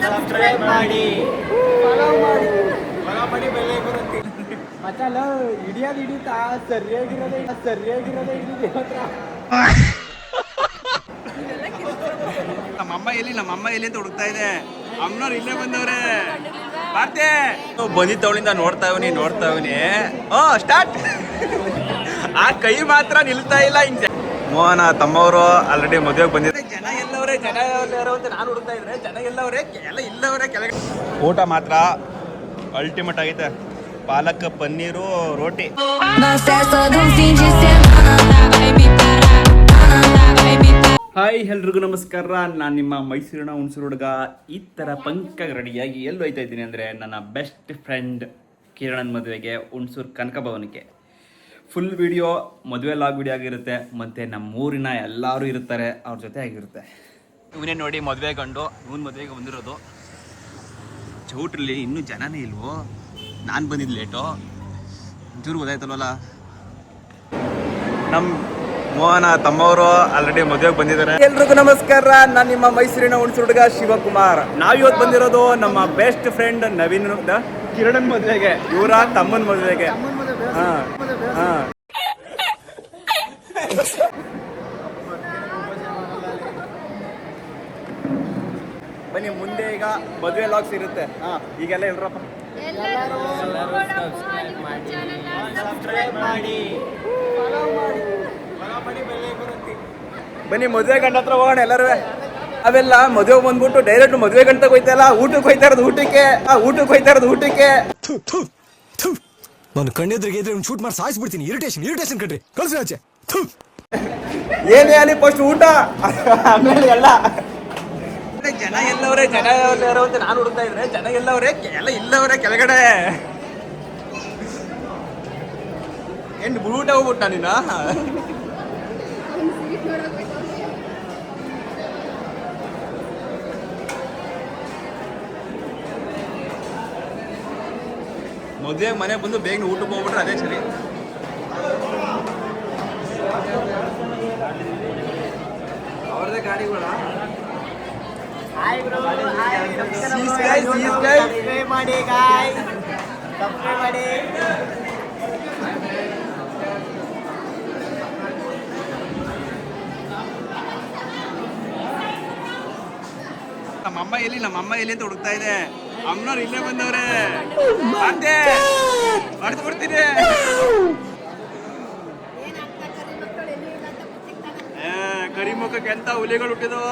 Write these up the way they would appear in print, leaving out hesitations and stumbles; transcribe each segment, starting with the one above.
Subscribe ಮಾಡಿ ಬೆಲೆ ಬರುತ್ತೆ ಮತ್ತಲ್ಲ ಹಿಡಿಯೋದು ಹಿಡಿತಾ ಸರಿಯಾಗಿರೋದೇ ಹಿಡಿದು ನಮ್ಮಮ್ಮ ಎಲ್ಲಿ ಅಂತ ಹುಡುಕ್ತಾ ಇದೆ. ಅಮ್ಮನವ್ರು ಇಲ್ಲೇ ಬಂದವ್ರೆ. ಬರ್ತೆ ಬಂದಿದ್ದವಳಿಂದ ನೋಡ್ತಾವನಿ ಸ್ಟಾರ್ಟ್. ಆ ಕೈ ಮಾತ್ರ ನಿಲ್ತಾ ಇಲ್ಲ. ಹಿಂಗೆ ಮೋಹನ ತಮ್ಮವರು ಆಲ್ರೆಡಿ ಮದುವೆಗೆ ಬಂದಿದ್ದಾರೆ. ಜನ ಎಲ್ಲವರೇ ಅಂತ ನಾನು ಹುಡುಕ್ತಾ ಇದ್ರೆ ಜನ ಎಲ್ಲವರೇ ಇಲ್ಲವರೇ ಕೆಳಗೆ. ಊಟ ಮಾತ್ರ ಅಲ್ಟಿಮೇಟ್ ಆಗೈತೆ. ಪಾಲಕ್ ಪನ್ನೀರು ರೋಟಿ. ಹಾಯ್ ಎಲ್ರಿಗೂ ನಮಸ್ಕಾರ. ನಾನು ನಿಮ್ಮ ಮೈಸೂರಿನ ಹುಣಸೂರು ಹುಡುಗ. ಈ ಥರ ಪಂಕಾಗಿ ರೆಡಿಯಾಗಿ ಎಲ್ಲಿ ಹೋಯ್ತಾ ಇದ್ದೀನಿ ಅಂದರೆ ನನ್ನ ಬೆಸ್ಟ್ ಫ್ರೆಂಡ್ ಕಿರಣನ್ ಮದುವೆಗೆ, ಹುಣಸೂರು ಕನಕ ಭವನಕ್ಕೆ. ಫುಲ್ ವಿಡಿಯೋ ಮದುವೆ ಲಾಗ್ ವಿಡಿಯೋ ಆಗಿರುತ್ತೆ. ಮತ್ತು ನಮ್ಮೂರಿನ ಎಲ್ಲರೂ ಇರ್ತಾರೆ, ಅವ್ರ ಜೊತೆ ಆಗಿರುತ್ತೆ. ಇವನೇ ನೋಡಿ ಮದುವೆ ಗಂಡು, ಇವನು ಮದುವೆಗೆ ಬಂದಿರೋದು. ಚೌಟ್ರಲ್ಲಿ ಇನ್ನೂ ಜನನೇ ಇಲ್ವೋ. ನಾನು ಬಂದಿದ್ದು ಲೇಟು, ಚೂರು ಗೊತ್ತಾಯ್ತಲ್ವಲ್ಲ. ನಮ್ಮ ಮೋಹನ ತಮ್ಮವರು ಆಲ್ರೆಡಿ ಮದುವೆಗೆ ಬಂದಿದ್ದಾರೆ. ಎಲ್ರಿಗೂ ನಮಸ್ಕಾರ. ನಾನು ನಿಮ್ಮ ಮೈಸೂರಿನ ಹುಣಸೂರು ಹುಡುಗ ಶಿವಕುಮಾರ್. ನಾವಿವತ್ತು ಬಂದಿರೋದು ನಮ್ಮ ಬೆಸ್ಟ್ ಫ್ರೆಂಡ್ ನವೀನ್ ಕಿರಣನ್ ಮದುವೆಗೆ, ಇವರ ತಮ್ಮನ ಮದುವೆಗೆ. ಬನ್ನಿ, ಮುಂದೆ ಈಗ ಮದುವೆ ಲಾಗ್ಸ್ ಇರುತ್ತೆ. ಈಗೆಲ್ಲ ಎಲ್ರಪ್ಪ ಸಬ್ಸ್ಕ್ರೈಬ್ ಮಾಡಿ ಬನ್ನಿ, ಮದುವೆ ಗಂಡ ಹತ್ರ ಹೋಗೋಣ ಎಲ್ಲರೂ. ಅವೆಲ್ಲ ಮದುವೆ ಬಂದ್ಬಿಟ್ಟು ಡೈರೆಕ್ಟ್ ಮದುವೆ ಗಂಟೆ ಹೋಯ್ತಲ್ಲ, ಊಟಕ್ಕೆ ಹೋಯ್ತಾ ಇರೋದು ಊಟಕ್ಕೆ. ನಾನು ಕಣ್ಣೆದ್ರಿಗೆ ಇದ್ರೆ ಶೂಟ್ ಮಾಡಿ ಸಾಯಿಸ್ಬಿಡ್ತೀನಿ. ಇರಿಟೇಷನ್ ಕಣ್ರಿ, ಕಳ್ಸಿ ಆಚೆ. ಏನೇ ಅಲ್ಲಿ ಫಸ್ಟ್ ಊಟ, ಆಮೇಲೆ ಎಲ್ಲ. ಜನ ಎಲ್ಲವರೇ ಅಂತ ನಾನು ಹುಡುಕ್ತಾ ಇದ್ರೆ ಜನ ಎಲ್ಲವರೇ ಇಲ್ಲವರೇ ಕೆಳಗಡೆ. ಏನು ಊಟ ಹೋಗ್ಬಿಟ್ಟ ನೀನ? ಮದುವೆ ಮನೆ ಬಂದು ಬೇಗ ಊಟಕ್ಕೆ ಹೋಗ್ಬಿಟ್ರೆ ಅದೇ ಸರಿ. ಅವ್ರದೇ ಗಾಡಿಗಳ ಮಾಡಿ. ನಮ್ಮಮ್ಮ ಎಲ್ಲಿ ಅಂತ ಹುಡುಕ್ತಾ ಇದೆ. ಅಮ್ಮನವ್ರು ಇಲ್ಲೇ ಬಂದವ್ರೆ. ಹೊಡೆದು ಬಿಡ್ತೀನಿ. ಕರಿಮುಖಕ್ಕೆ ಎಂತ ಹುಲಿಗಳು ಹುಟ್ಟಿದವ.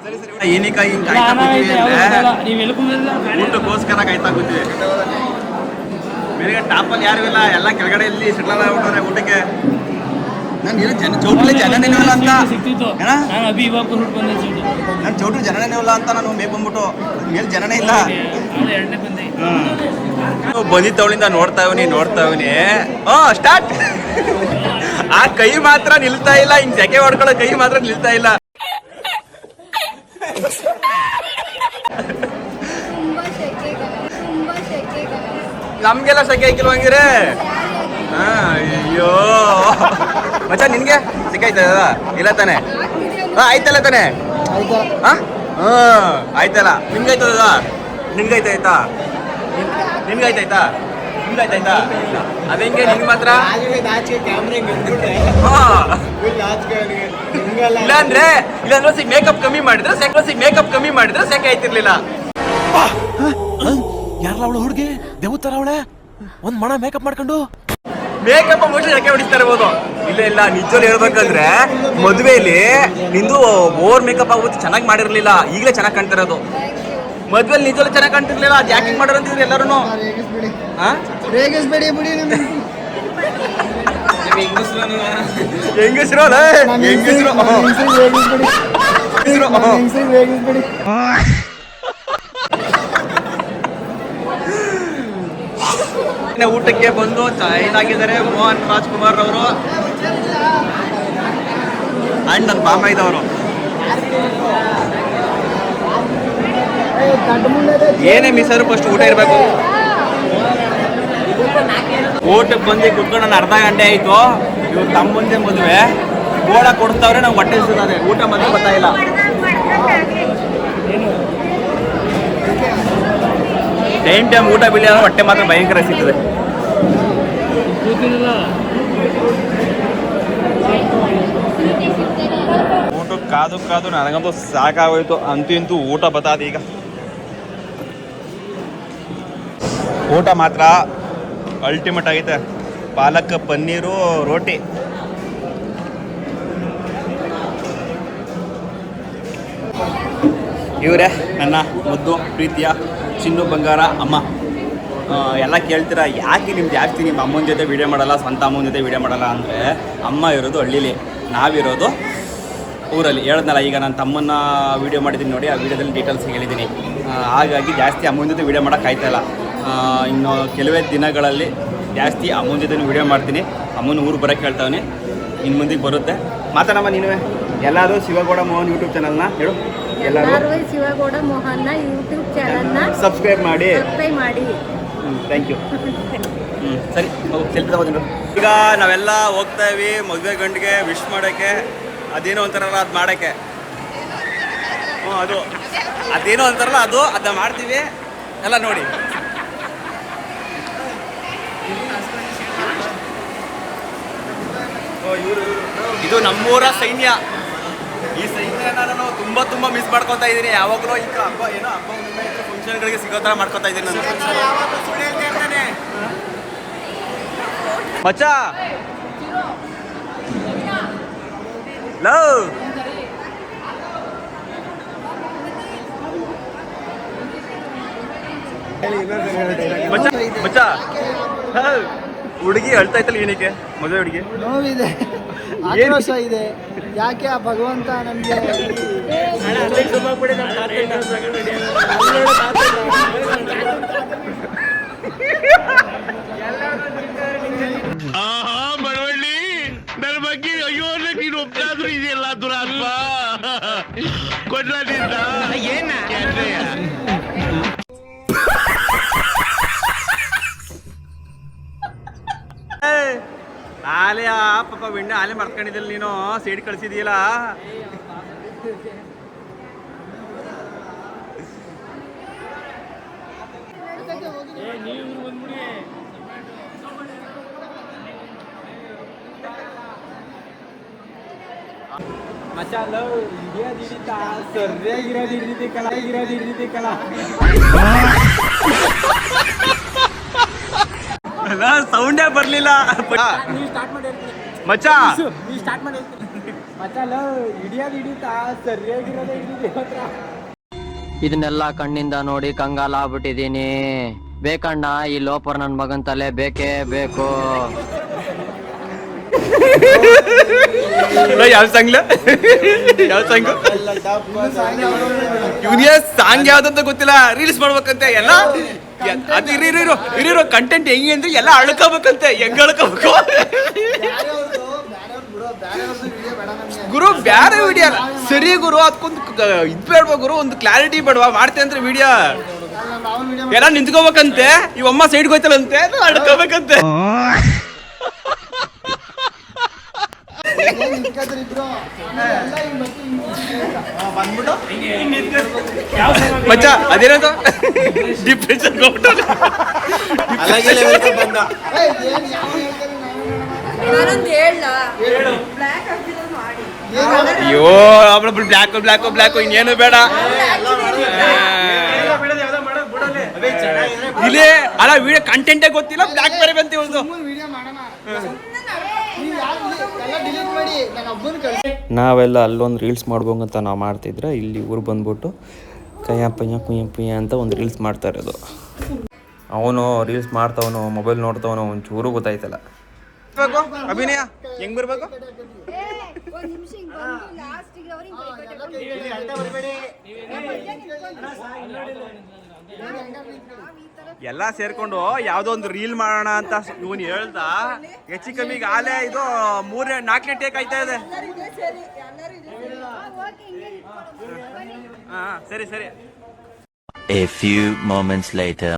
ಸರಿ ಏನೀಗ ಹಿಂಗೆ ಊಟಕ್ಕೋಸ್ಕರ ಕಾಯ್ತಾ ಕೂತೀವಿ. ಬೇರೆ ಟಾಪಲ್ಲಿ ಯಾರು ಇಲ್ಲ, ಎಲ್ಲ ಕೆಳಗಡೆ ಇಲ್ಲಿ ಸೆಟ್ಲ್ ಆಗ್ಬಿಟ್ಟವ್ರೆ ಊಟಕ್ಕೆ. ನಾನು ಚೌಟ್ರಲ್ಲಿ ಜನನೇ ಇಲ್ಲ ಅಂತ, ನಾನು ಚೌಟ್ರಿ ಜನನೇ ಇಲ್ಲ ಅಂತ ನಾನು ಮೇಗ್ ಬಂದ್ಬಿಟ್ಟು ಮೇಲೆ ಜನನೇ ಇಲ್ಲ. ಬಂದಿದ್ದವಳಿಂದ ನೋಡ್ತಾವನಿ ಸ್ಟಾರ್ಟ್. ಆ ಕೈ ಮಾತ್ರ ನಿಲ್ತಾ ಇಲ್ಲ. ಹಿಂಗ್ ಜಗೆ ಹೊಡ್ಕೊಳ್ಳೋ ಕೈ ಮಾತ್ರ ನಿಲ್ತಾ ಇಲ್ಲ. ನಮ್ಗೆಲ್ಲ ಸೆಕೆ ಹಾಕಿಲ್ವ ಹಂಗಿರೆ? ಅಯ್ಯೋ ಮಚ್ಚ, ನಿನ್ಗೆ ಸೆಕೆ ಆಯ್ತದ ಇಲ್ಲ ತಾನೆ? ಆಯ್ತಲ್ಲ ತಾನೆ? ಆಯ್ತಲ್ಲ. ನಿಮ್ಗಾಯ್ತದ? ನಿಮ್ಗಾಯ್ತಾಯ್ತಾ? ಅದಂಗೆ ನಿಮ್ಗೆ ಮಾತ್ರ ಇಲ್ಲಾಂದ್ರೆ ಮೇಕಪ್ ಕಮ್ಮಿ ಮಾಡಿದ್ರೆ ಸೆಕೆ ಆಯ್ತಿರ್ಲಿಲ್ಲ. ಯಾರಲ್ಲ ಅವಳು ಹುಡುಗಿ ದೇವತರ ಅವಳೆ, ಒಂದ್ ಮಣ ಮೇಕಪ್ ಮಾಡ್ಕೊಂಡು ಮೇಕಪ್ ಮೋಸ್ಟ್ಲಿ ಸೆಕೆ ಹೊಡಿಸ್ತಾ ಇರ್ಬೋದು. ಇಲ್ಲ ನಿಜವಲ್ಲಿ ಹೇಳ್ಬೇಕಂದ್ರೆ ಮದುವೆಯಲ್ಲಿ ನಿಂದು ಓವರ್ ಮೇಕಪ್ ಆಗುತ್ತೆ, ಚೆನ್ನಾಗಿ ಮಾಡಿರ್ಲಿಲ್ಲ. ಈಗಲೇ ಚೆನ್ನಾಗಿ ಕಾಣ್ತಾ ಇರೋದು. ಮದ್ವೆಲಿ ನಿಜವಲ್ಲಿ ಚೆನ್ನಾಗಿ ಕಾಣ್ತಿರ್ಲಿಲ್ಲ. ಜಾಕಿಂಗ್ ಮಾಡೋರು ಅಂತಿದ್ರು ಎಲ್ಲರೂ. ಊಟಕ್ಕೆ ಬಂದು ಇದಾಗಿದ್ದಾರೆ ಮೋಹನ್ ರಾಜ್ಕುಮಾರ್ ಅವರು ಅಂಡ್ ನನ್ನ ಬಾಮ ಇದ್ದವರು. ಏನೇ ಮಿಸ್ಸಾದ್ರು ಫಸ್ಟ್ ಊಟ ಇರಬೇಕು. ಊಟಕ್ಕೆ ಬಂದು ಕುತ್ಕೊಂಡು ನಾನು ಅರ್ಧ ಗಂಟೆ ಆಯಿತು. ಇವಾಗ ತಮ್ಮ ಮುಂದೆ ಮದುವೆ ಗೋಳ ಕೊಡ್ತಾವ್ರೆ ನಾವು ಹೊಟ್ಟೆ ಸಿಗ್ತದೆ, ಊಟ ಮಾತ್ರ ಬರ್ತಾ ಇಲ್ಲ. ಟೈಮ್ ಊಟ ಬಿಡಿ ಅಂದ್ರೆ ಹೊಟ್ಟೆ ಮಾತ್ರ ಭಯಂಕರ ಸಿಗ್ತದೆ. ಊಟಕ್ಕೆ ಕಾದು ಕಾದು ನನಗಂತೂ ಸಾಕಾಗೋಯ್ತು. ಅಂತೂ ಇಂತೂ ಊಟ ಬತ್ತಾದ ಈಗ. ಊಟ ಮಾತ್ರ ಅಲ್ಟಿಮೇಟ್ ಆಗೈತೆ. ಪಾಲಕ್ ಪನ್ನೀರು ರೋಟಿ. ಇವರೇ ನನ್ನ ಮುದ್ದು ಪ್ರೀತಿಯ ಚಿನ್ನು ಬಂಗಾರ ಅಮ್ಮ. ಎಲ್ಲ ಕೇಳ್ತೀರಾ ಯಾಕೆ ನಿಮ್ದು ಜಾಸ್ತಿ ನಿಮ್ಮ ಅಮ್ಮನ ಜೊತೆ ವೀಡಿಯೋ ಮಾಡಲ್ಲ, ಸ್ವಂತ ಅಮ್ಮನ ಜೊತೆ ವೀಡಿಯೋ ಮಾಡಲ್ಲ ಅಂದರೆ, ಅಮ್ಮ ಇರೋದು ಹಳ್ಳೀಲಿ, ನಾವಿರೋದು ಊರಲ್ಲಿ. ಹೇಳಿದ್ನಲ್ಲ ಈಗ ನಾನು ತಮ್ಮನ್ನ ವೀಡಿಯೋ ಮಾಡಿದ್ದೀನಿ ನೋಡಿ, ಆ ವೀಡಿಯೋದಲ್ಲಿ ಡೀಟೇಲ್ಸ್ ಹೇಳಿದ್ದೀನಿ. ಹಾಗಾಗಿ ಜಾಸ್ತಿ ಅಮ್ಮನ ಜೊತೆ ವೀಡಿಯೋ ಮಾಡೋಕ್ಕಾಯ್ತಾಯಿಲ್ಲ. ಇನ್ನು ಕೆಲವೇ ದಿನಗಳಲ್ಲಿ ಜಾಸ್ತಿ ಅಮ್ಮನ ಜೊತೆ ವೀಡಿಯೋ ಮಾಡ್ತೀನಿ. ಅಮ್ಮನ ಊರಿಗೆ ಬರೋಕ್ಕೆ ಹೇಳ್ತಾವನಿ, ಇನ್ನು ಮುಂದಿಗೆ ಬರುತ್ತೆ. ಮಾತಾಡಮ್ಮ ನೀನು. ಎಲ್ಲರೂ ಶಿವಗೌಡ ಮೋಹನ್ ಯೂಟ್ಯೂಬ್ ಚಾನಲ್ನ ಹೇಳು. ಎಲ್ಲರೂ ಶಿವಗೌಡ ಮೋಹನ್ನ ಯೂಟ್ಯೂಬ್ ಚಾನಲ್ನ ಸಬ್ಸ್ಕ್ರೈಬ್ ಮಾಡಿ. ಮಾಡಿ. Thank you. ಸರಿ, ಸೆಲ್ಫಿ ತಗೋತೀನಿ. ಈಗ ನಾವೆಲ್ಲ ಹೋಗ್ತಾ ಇವಿ ಮದುವೆ ಗಂಡಿಗೆ ವಿಶ್ ಮಾಡೋಕ್ಕೆ. ಅದೇನೋ ಅಂತಾರಲ್ಲ ಅದು ಮಾಡೋಕ್ಕೆ. ಅದೇನೋ ಅಂತಾರಲ್ಲ ಅದನ್ನ ಮಾಡ್ತೀವಿ ಎಲ್ಲ ನೋಡಿ. ಇದು ನಮ್ಮೂರ ಸೈನ್ಯ. ಈ ಸೈನ್ಯನ ನಾನು ತುಂಬ ಮಿಸ್ ಮಾಡ್ಕೊತಾ ಇದ್ದೀನಿ. ಯಾವಾಗಲೂ ಈಗ ಹಬ್ಬ ಫಂಕ್ಷನ್ಗಳಿಗೆ ಸಿಗೋ ಥರ ಮಾಡ್ಕೊತಾ ಇದ್ದೀನಿ ನಾನು. ಮಚ್ಚ ಲವ್ ಮಚ್ಚ ಹುಡುಗಿ ಅಳ್ತಾ ಇತ್ತಲ್ಲ ಏನಕ್ಕೆ? ಮದುವೆ ಹುಡುಗಿ ನೋವಿದೆ, ಆಕ್ರೋಶ ಇದೆ. ಯಾಕೆ ಆ ಭಗವಂತ ನಮಗೆ ಬಡವಳ್ಳಿ ನನ್ನ ಬಗ್ಗೆ ಅಯ್ಯೋ ನೀನು ಒಬ್ಬನಾದ್ರೂ ಇದೆಯಲ್ಲ ದುರಾತ್ಮ ಕೊಡ್ಲಿದ್ದ ಏನ ಆಲೆ ಪಾಪ ಬೆಣ್ಣೆ ಆಲೆ ಮರ್ಕೊಂಡಿದ್ದಿಲ್ಲ ನೀನು, ಸೈಡ್ ಕಳಿಸಿದೀಯಲ್ಲ. ಮಚಾಲ ಹಿಡಿಯೋದಿಡಿತಾ ಸರಿಯಾಗಿರೋದು ಹಿಡಿದಿ ಕಲ ಹಿಡಿದಿ ಕಲ. ಸೌಂಡೇ ಬರ್ಲಿಲ್ಲ ಮಚ್ಚ. ನೀ ಸ್ಟಾರ್ಟ್ ಮಾಡಿ. ಮಚಾಲ ಹಿಡಿಯೋದು ಹಿಡಿತಾ ಸರಿಯಾಗಿರೋದು ಹಿಡಿದಿ ಮಾತ್ರ. ಇದನ್ನೆಲ್ಲ ಕಣ್ಣಿಂದ ನೋಡಿ ಕಂಗಾಲ ಆಗ್ಬಿಟ್ಟಿದೀನಿ. ಬೇಕಣ್ಣ ಈ ಲೋಪರ್ ನನ್ ಮಗನ್ ತಲೆ ಬೇಕೇ ಬೇಕು. ಯಾವ ಸಾಂಗ್ಲ ಯಾವ ಸಾಂಗ್ ಇವನಿಗೆ ಸಾಂಗ್ ಯಾವ್ದಂತ ಗೊತ್ತಿಲ್ಲ. ರೀಲ್ಸ್ ಮಾಡ್ಬೇಕಂತೆ ಎಲ್ಲ. ಅದು ಇರೋ ಕಂಟೆಂಟ್ ಹೆಂಗೆ ಅಂದ್ರೆ ಎಲ್ಲ ಅಳ್ಕೋಬೇಕಂತೆ. ಹೆಂಗ್ ಅಳ್ಕೋಬೇಕು ಗುರು? ಬ್ಯಾರೆ ವಿಡಿಯೋ ಅಲ್ಲ ಸರಿ ಗುರು, ಅದಕ್ಕೊಂದು ಇದು ಬೇಡ್ವಾ ಗುರು, ಒಂದು ಕ್ಲಾರಿಟಿ ಬೇಡವಾ? ಮಾಡ್ತೇನೆ ಅಂದ್ರೆ ವಿಡಿಯೋ ಎಲ್ಲ ನಿಂತ್ಕೋಬೇಕಂತೆ. ಇವಮ್ಮ ಸೈಡ್ಗೆ ಹೋಯ್ತಲ್ಲಂತೆ, ಅಳ್ಕೋಬೇಕಂತೆ. ಮಚ್ಚ ಅದೇನದು ಡಿಪ್ರೆಷನ್ ಅಯ್ಯೋ ಬ್ಲ್ಯಾಕ್ ಇನ್ನೇನು ಬೇಡ. ಇಲ್ಲೇ ಅಲ್ಲ ವಿಡಿಯೋ ಕಂಟೆಂಟೇ ಗೊತ್ತಿಲ್ಲ, ಬ್ಲ್ಯಾಕ್ ಬೇರೆ ಬಂತ ಒಂದು. ನಾವೆಲ್ಲ ಅಲ್ಲೊಂದು ರೀಲ್ಸ್ ಮಾಡ್ಬೋಂಗಂತ ನಾವು ಮಾಡ್ತಿದ್ರೆ, ಇಲ್ಲಿ ಊರು ಬಂದ್ಬಿಟ್ಟು ಕಯ್ಯ ಪಯ್ಯ ಅಂತ ಒಂದು ರೀಲ್ಸ್ ಮಾಡ್ತಾ ಇರೋದು. ಅವನು ರೀಲ್ಸ್ ಮಾಡ್ತಾವನು, ಮೊಬೈಲ್ ನೋಡ್ತಾವನು, ಒಂಚೂರು ಗೊತ್ತಾಯ್ತಲ್ಲ. ಅಭಿನಯ ಹೆಂಗ್ ಬರ್ಬೇಕು? ಎಲ್ಲ ಸೇರ್ಕೊಂಡು ಯಾವ್ದೋ ಒಂದು ರೀಲ್ ಮಾಡೋಣ ಅಂತ ಇವನು ಹೇಳ್ದ. ಹೆಚ್ಚು ಕಮ್ಮಿಗೆ ಆಲೆ ಇದು 4ನೇ ಟೇಕ್ ಆಯ್ತಾ ಇದೆ. ಹಾ ಸರಿ. A few moments later.